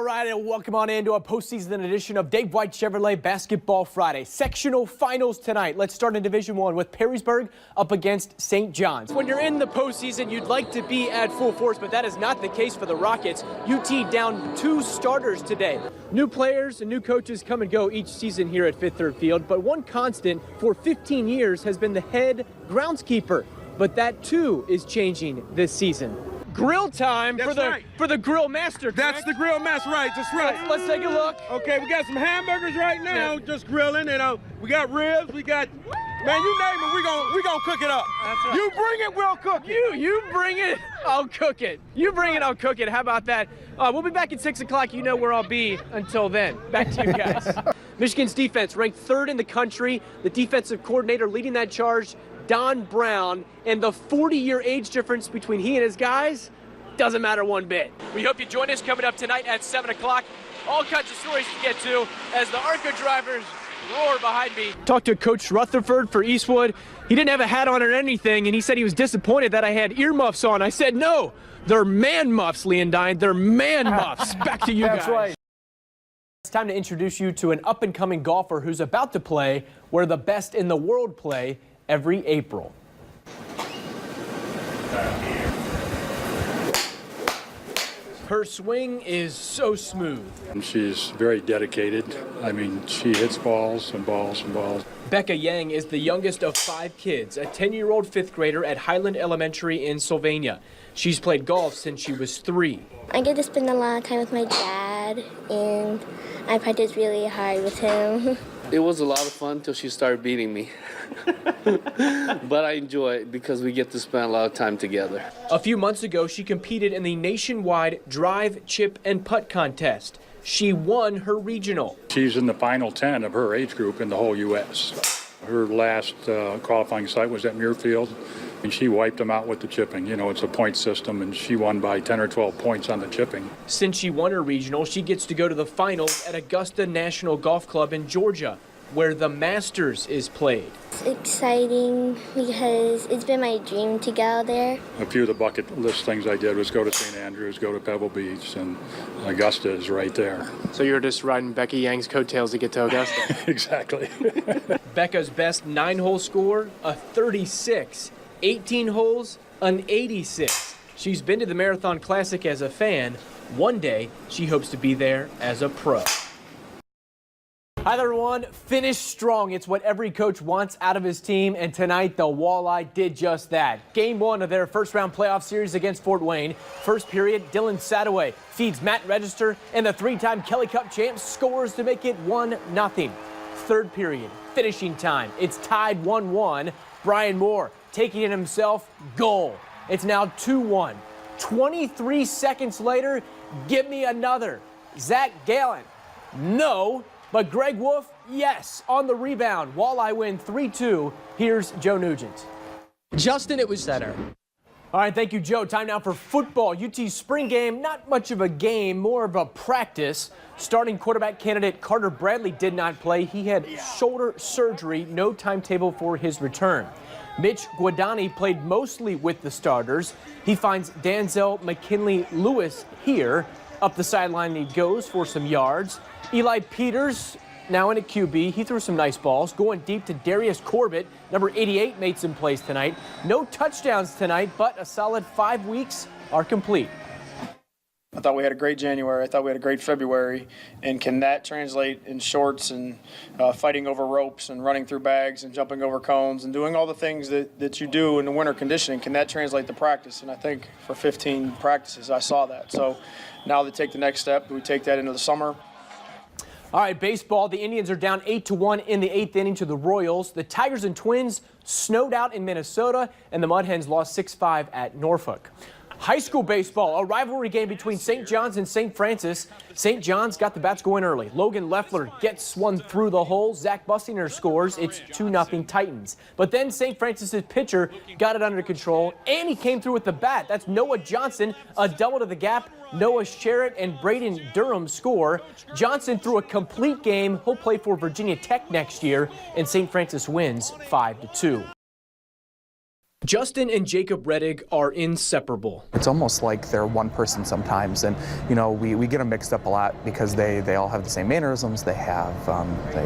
All right, and welcome on into a postseason edition of Dave White Chevrolet Basketball Friday. Sectional finals tonight. Let's start in Division I with Perrysburg up against St. John's. When you're in the postseason, you'd like to be at full force, but that is not the case for the Rockets. UT down 2 starters today. New players and new coaches come and go each season here at Fifth Third Field, but one constant for 15 years has been the head groundskeeper. But that too is changing this season. Grill time for the grill master. That's the grill master, right? That's right. Let's take a look. Okay, we got some hamburgers right now, just grilling, and we got ribs. We got, man, you name it, we gonna cook it up. That's right. You bring it, we'll cook it. You bring it, I'll cook it. You bring it, I'll cook it. How about that? We'll be back at 6 o'clock. You know where I'll be until then. Back to you guys. Michigan's defense ranked 3rd in the country. The defensive coordinator leading that charge, Don Brown, and the 40-year age difference between he and his guys doesn't matter one bit. We hope you join us coming up tonight at 7 o'clock. All kinds of stories to get to as the ARCA drivers roar behind me. Talked to Coach Rutherford for Eastwood. He didn't have a hat on or anything, and he said he was disappointed that I had earmuffs on. I said, no, they're man muffs, Leondine. They're man muffs. Back to you guys. That's right. It's time to introduce you to an up-and-coming golfer who's about to play where the best in the world play every April. Her swing is so smooth. She's very dedicated. I mean, she hits balls and balls and balls. Becca Yang is the youngest of 5 kids, a 10-year-old 5th grader at Highland Elementary in Sylvania. She's played golf since she was 3. I get to spend a lot of time with my dad, and I practice really hard with him. It was a lot of fun until she started beating me. But I enjoy it because we get to spend a lot of time together. A few months ago, she competed in the nationwide drive, chip, and putt contest. She won her regional. She's in the final 10 of her age group in the whole U.S. Her last qualifying site was at Muirfield, and she wiped them out with the chipping. You know, it's a point system, and she won by 10 or 12 points on the chipping. Since she won her regional, she gets to go to the finals at Augusta National Golf Club in Georgia, where the Masters is played. It's exciting because it's been my dream to go out there. A few of the bucket list things I did was go to St. Andrews, go to Pebble Beach, and Augusta is right there. So you're just riding Becky Yang's coattails to get to Augusta? Exactly. Becca's best 9-hole score, a 36. 18 holes, an 86. She's been to the Marathon Classic as a fan. One day, she hopes to be there as a pro. Hi there, everyone. Finish strong. It's what every coach wants out of his team, and tonight the Walleye did just that. Game 1 of their first-round playoff series against Fort Wayne. First period, Dylan Sadoway feeds Matt Register, and the 3-time Kelly Cup champ scores to make it 1-0. Third period, finishing time. It's tied 1-1. Brian Moore taking it himself, goal. It's now 2-1. 23 seconds later, give me another. Zach Gallen, no. But Greg Wolf, yes, on the rebound. Walleye win 3-2. Here's Joe Nugent. Justin, it was center. All right, thank you, Joe. Time now for football. UT's spring game, not much of a game, more of a practice. Starting quarterback candidate Carter Bradley did not play. He had shoulder surgery, no timetable for his return. Mitch Guadani played mostly with the starters. He finds Danzel McKinley-Lewis here. Up the sideline he goes for some yards. Eli Peters, now in at QB, he threw some nice balls. Going deep to Darius Corbett, number 88, made some plays tonight. No touchdowns tonight, but a solid 5 weeks are complete. I thought we had a great January. I thought we had a great February. And can that translate in shorts and fighting over ropes and running through bags and jumping over cones and doing all the things that you do in the winter conditioning? Can that translate to practice? And I think for 15 practices, I saw that. So now they take the next step. We take that into the summer. All right, baseball. The Indians are down 8-1 in the 8th inning to the Royals. The Tigers and Twins snowed out in Minnesota, and the Mud Hens lost 6-5 at Norfolk. High school baseball, a rivalry game between St. John's and St. Francis. St. John's got the bats going early. Logan Leffler gets one through the hole. Zach Bussinger scores. It's 2-0 Titans. But then St. Francis's pitcher got it under control, and he came through with the bat. That's Noah Johnson, a double to the gap. Noah Sherritt and Braden Durham score. Johnson threw a complete game. He'll play for Virginia Tech next year, and St. Francis wins 5-2. Justin and Jacob Rettig are inseparable. It's almost like they're one person sometimes, and we get them mixed up a lot because they all have the same mannerisms. They have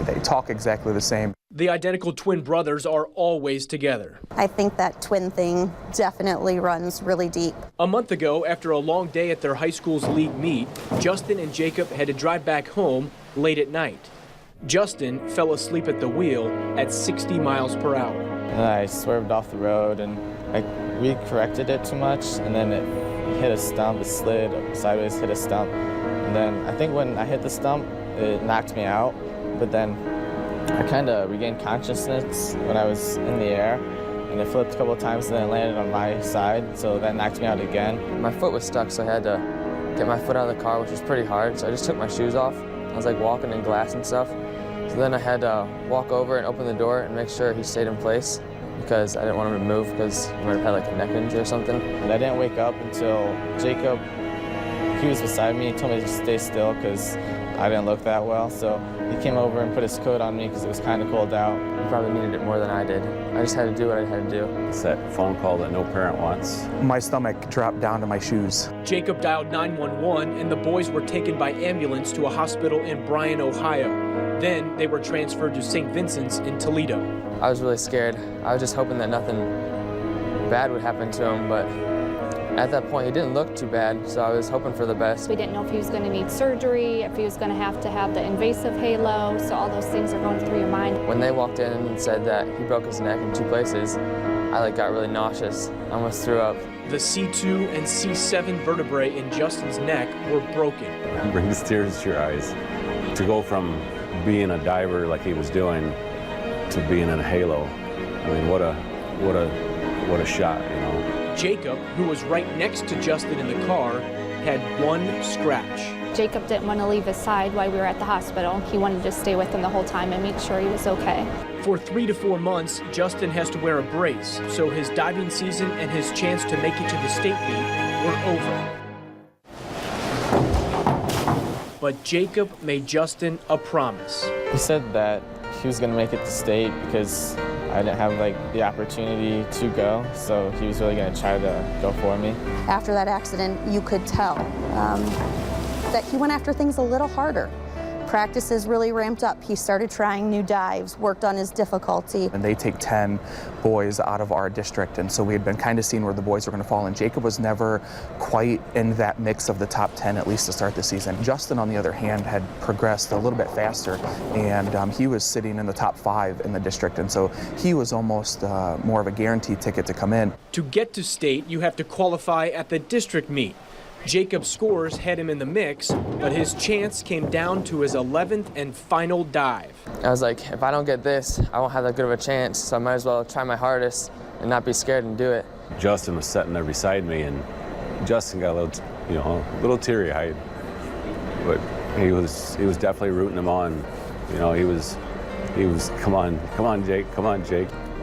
they talk exactly the same. The identical twin brothers are always together. I think that twin thing definitely runs really deep. A month ago, after a long day at their high school's league meet, Justin and Jacob had to drive back home late at night. Justin fell asleep at the wheel at 60 miles per hour. And I swerved off the road and I re-corrected it too much, and then it hit a stump, it slid sideways, hit a stump. And then I think when I hit the stump, it knocked me out, but then I kind of regained consciousness when I was in the air, and it flipped a couple of times and then it landed on my side, so that knocked me out again. My foot was stuck, so I had to get my foot out of the car, which was pretty hard, so I just took my shoes off. I was like walking in glass and stuff. So then I had to walk over and open the door and make sure he stayed in place because I didn't want him to move because he might have had like a neck injury or something. And I didn't wake up until Jacob, he was beside me, he told me to stay still because I didn't look that well. So he came over and put his coat on me because it was kind of cold out. He probably needed it more than I did. I just had to do what I had to do. It's that phone call that no parent wants. My stomach dropped down to my shoes. Jacob dialed 911 and the boys were taken by ambulance to a hospital in Bryan, Ohio. Then they were transferred to St. Vincent's in Toledo. I was really scared. I was just hoping that nothing bad would happen to him, but at that point he didn't look too bad, so I was hoping for the best. We didn't know if he was going to need surgery, if he was going to have the invasive halo, so all those things are going through your mind. When they walked in and said that he broke his neck in 2 places, I got really nauseous. I almost threw up. The C2 and C7 vertebrae in Justin's neck were broken. It brings tears to your eyes. To go from being a diver like he was doing to being in a halo, I mean, what a shot, Jacob, who was right next to Justin in the car, had one scratch. Jacob didn't want to leave his side while we were at the hospital. He wanted to stay with him the whole time and make sure he was okay. For 3 to 4 months, Justin has to wear a brace, so his diving season and his chance to make it to the state meet were over. But Jacob made Justin a promise. He said that he was going to make it to state because I didn't have the opportunity to go, so he was really going to try to go for me. After that accident, you could tell that he went after things a little harder. Practices really ramped up. He started trying new dives, worked on his difficulty. And they take 10 boys out of our district, and so we had been kind of seeing where the boys were going to fall, and Jacob was never quite in that mix of the top 10, at least to start the season. Justin, on the other hand, had progressed a little bit faster, and he was sitting in the top 5 in the district, and so he was almost more of a guaranteed ticket to come in. To get to state, you have to qualify at the district meet. Jacob's scores had him in the mix, but his chance came down to his 11th and final dive. I was like, if I don't get this, I won't have that good of a chance, so I might as well try my hardest and not be scared and do it. Justin was sitting there beside me, and Justin got a little teary-eyed, but he was definitely rooting him on. He was, come on, Jake.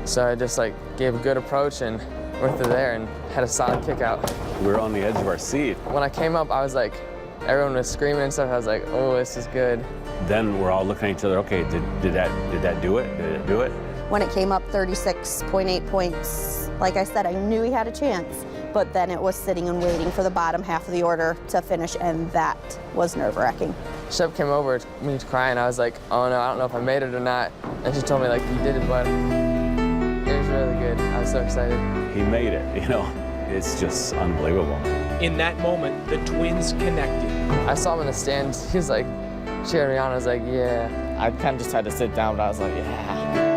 So I just gave a good approach and went through there and had a solid kick out. We were on the edge of our seat. When I came up, I was everyone was screaming and stuff. I was like, oh, this is good. Then we're all looking at each other. Okay, did that do it? Did it do it? When it came up 36.8 points, like I said, I knew he had a chance, but then it was sitting and waiting for the bottom half of the order to finish, and that was nerve-wracking. Shep came over to me crying. I was like, oh no, I don't know if I made it or not. And she told me you did it, bud. It was really good. I was so excited. He made it, It's just unbelievable. In that moment, the twins connected. I saw him in the stands. He was cheering me on. I was like, yeah. I kind of just had to sit down, but I was like, yeah.